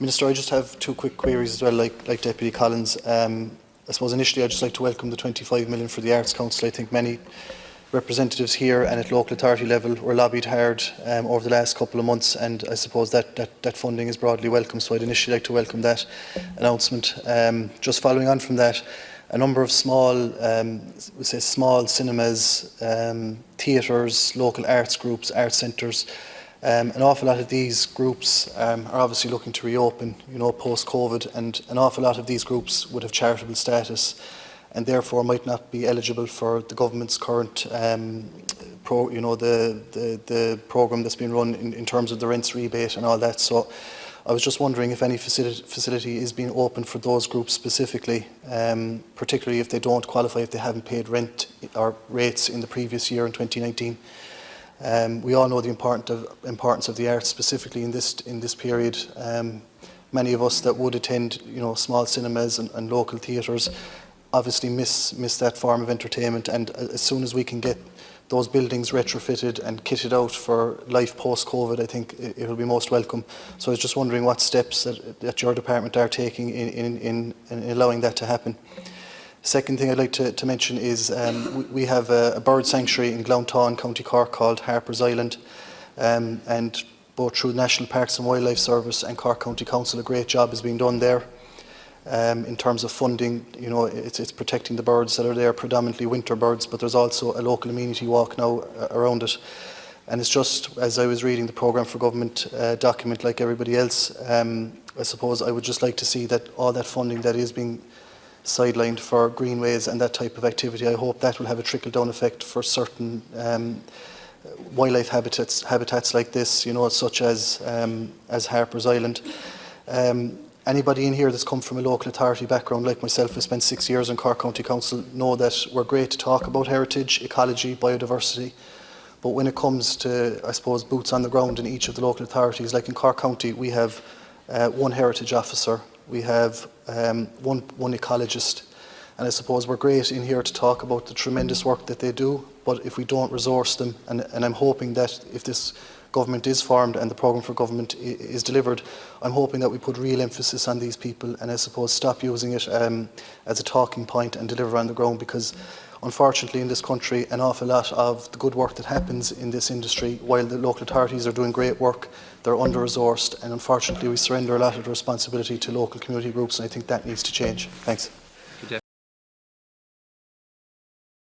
Minister, I just have two quick queries as well, like Deputy Collins. I suppose initially I'd just like to welcome the 25 million for the Arts Council. I think many representatives here and at local authority level were lobbied hard over the last couple of months, and I suppose that funding is broadly welcome, so I'd initially like to welcome that announcement. Just following on from that, a number of small cinemas, theatres, local arts groups, art centres, an awful lot of these groups are obviously looking to reopen, post-COVID, and an awful lot of these groups would have charitable status and therefore might not be eligible for the government's current the programme that's been run in terms of the rents rebate and all that. So I was just wondering if any facility is being opened for those groups specifically, particularly if they don't qualify, if they haven't paid rent or rates in the previous year in 2019. We all know the importance of the arts, specifically in this period. Many of us that would attend, small cinemas and local theatres, obviously miss that form of entertainment. And as soon as we can get those buildings retrofitted and kitted out for life post-COVID, I think it will be most welcome. So I was just wondering what steps that your department are taking in allowing that to happen. Second thing I'd like to mention is we have a bird sanctuary in Gaeltacht, County Cork, called Harper's Island, and both through National Parks and Wildlife Service and Cork County Council, a great job is being done there. In terms of funding, it's protecting the birds that are there, predominantly winter birds, but there's also a local amenity walk now around it. And it's just, as I was reading the Programme for Government document like everybody else, I suppose I would just like to see that all that funding that is being sidelined for greenways and that type of activity, I hope that will have a trickle-down effect for certain wildlife habitats like this, such as Harper's Island. Anybody in here that's come from a local authority background like myself, who spent 6 years in Cork County Council, know that we're great to talk about heritage, ecology, biodiversity, but when it comes to, I suppose, boots on the ground in each of the local authorities, like in Cork County, we have one heritage officer, we have one ecologist, and I suppose we're great in here to talk about the tremendous work that they do, but if we don't resource them, and I'm hoping that if this government is formed and the programme for government is delivered, I'm hoping that we put real emphasis on these people and I suppose stop using it as a talking point and deliver on the ground, because unfortunately in this country an awful lot of the good work that happens in this industry, while the local authorities are doing great work, they're under-resourced, and unfortunately we surrender a lot of the responsibility to local community groups, and I think that needs to change. Thanks.